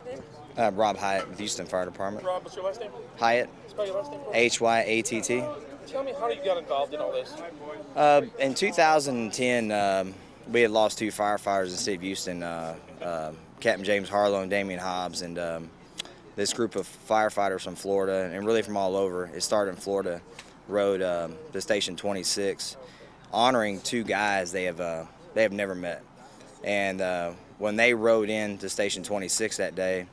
what's your name? Rob Hyatt with Houston Fire Department. Rob, what's your last name? Hyatt, Spell your last name for me. Hyatt. Tell me how you got involved in all this. In 2010, we had lost two firefighters in the city of Houston, Captain James Harlow and Damian Hobbs, and this group of firefighters from Florida, and really from all over, it started in Florida, rode to Station 26, honoring two guys they have never met. And when they rode in to Station 26 that day,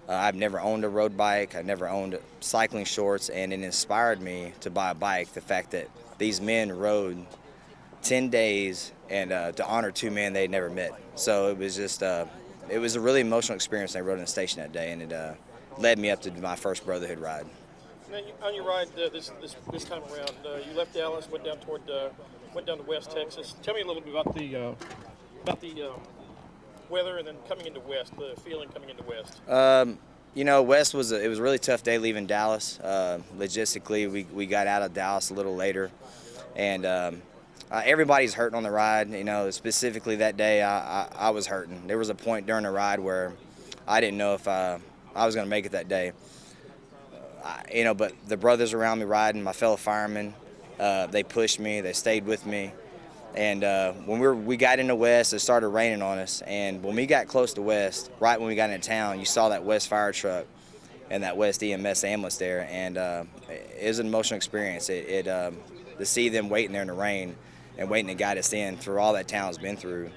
I've never owned a road bike, I've never owned cycling shorts, and it inspired me to buy a bike, the fact that these men rode 10 days and to honor two men they'd never met. So it was just, it was a really emotional experience. They rode in the station that day, and it led me up to my first Brotherhood ride. Now, on your ride this time around, you left Dallas, went down to West Texas. Tell me a little bit about the weather, and then coming into West, the feeling coming into West. You know, West was it was a really tough day leaving Dallas. Logistically, we got out of Dallas a little later, and everybody's hurting on the ride. You know, specifically that day, I was hurting. There was a point during the ride where I didn't know if I was going to make it that day. You know, but the brothers around me riding, my fellow firemen, they pushed me, they stayed with me. And when we got into West, it started raining on us. And when we got close to West, right when we got into town, you saw that West fire truck and that West EMS ambulance there. And it was an emotional experience. To see them waiting there in the rain and waiting to guide us in through all that town's been through,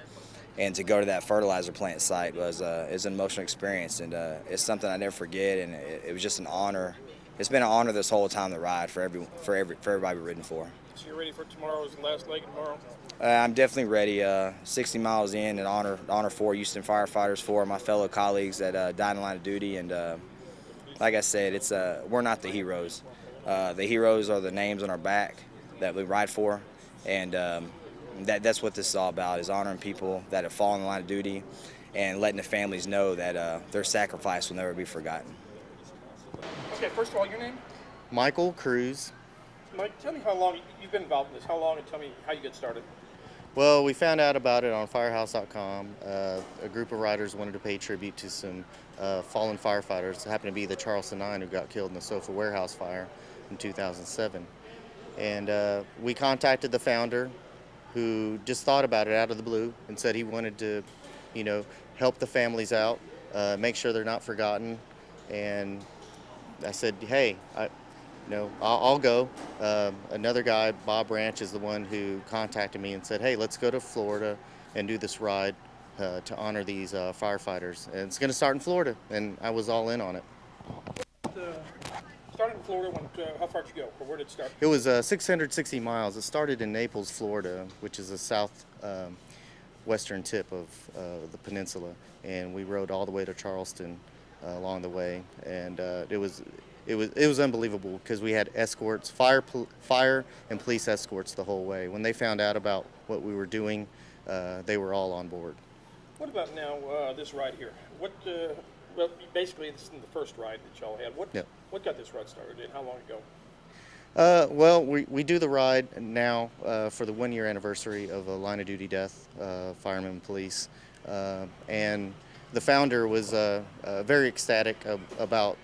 and to go to that fertilizer plant site was an emotional experience. And it's something I never forget. And it was just an honor. It's been an honor this whole time to ride for everybody we've ridden for. So you're ready for tomorrow's last leg tomorrow? I'm definitely ready. 60 miles in, and honor four Houston firefighters, four of my fellow colleagues that died in the line of duty. And like I said, we're not the heroes. The heroes are the names on our back that we ride for, and that's what this is all about: is honoring people that have fallen in the line of duty, and letting the families know that their sacrifice will never be forgotten. Okay, first of all, your name? Michael Cruz. Mike, tell me how long you've been involved in this. How long, and tell me how you get started. Well, we found out about it on firehouse.com. A group of riders wanted to pay tribute to some fallen firefighters. It happened to be the Charleston 9 who got killed in the sofa warehouse fire in 2007. And we contacted the founder, who just thought about it out of the blue and said he wanted to, help the families out, make sure they're not forgotten. And I said, hey, I'll go. Another guy, Bob Branch, is the one who contacted me and said, hey, let's go to Florida and do this ride to honor these firefighters. And it's going to start in Florida, and I was all in on it. Started in Florida, how far did you go, or where did it start? It was 660 miles. It started in Naples, Florida, which is the southwestern tip of the peninsula, and we rode all the way to Charleston along the way, and it was unbelievable because we had escorts, fire and police escorts the whole way. When they found out about what we were doing, they were all on board. What about now this ride here? Well, basically this is the first ride that y'all had. What got this ride started, and how long ago? Well, we do the ride now for the 1-year anniversary of a line of duty death, firemen and police, and the founder was very ecstatic about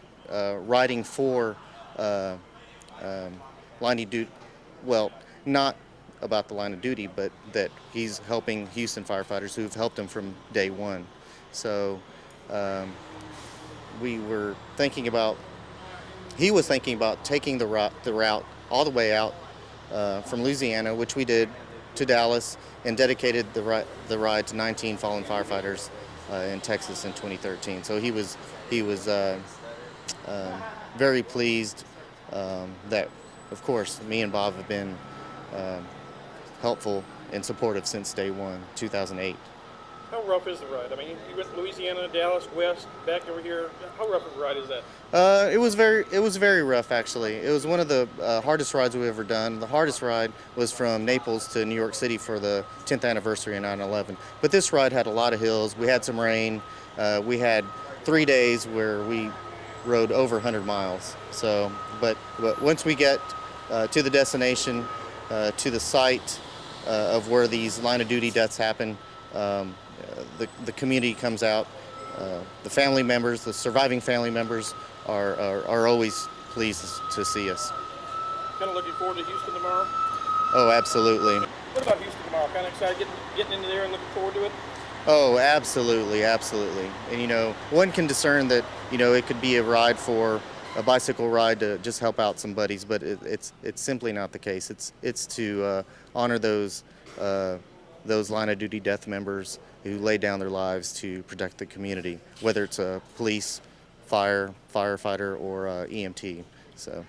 riding for line of duty. Well, not about the line of duty, but that he's helping Houston firefighters who've helped him from day one. So we were thinking about. He was thinking about taking the route all the way out from Louisiana, which we did, to Dallas, and dedicated the ride to 19 fallen firefighters in Texas in 2013. So he was very pleased that, of course, me and Bob have been helpful and supportive since day one, 2008. How rough is the ride? I mean, you went to Louisiana, Dallas, West, back over here. How rough of a ride is that? It was very rough, actually. It was one of the hardest rides we've ever done. The hardest ride was from Naples to New York City for the 10th anniversary of 9/11. But this ride had a lot of hills. We had some rain. We had 3 days where we rode over 100 miles. So, but once we get to the destination, to the site of where these line of duty deaths happen, the community comes out the family members, the surviving family members, are always pleased to see us. Kind of looking forward to Houston tomorrow. Oh, absolutely. What about Houston tomorrow? Kind of excited getting into there and looking forward to it. Oh, absolutely, absolutely. And one can discern that it could be a ride for a bicycle ride to just help out some buddies, but it's simply not the case. It's to honor those line of duty death members who lay down their lives to protect the community, whether it's a police, firefighter, or EMT. So.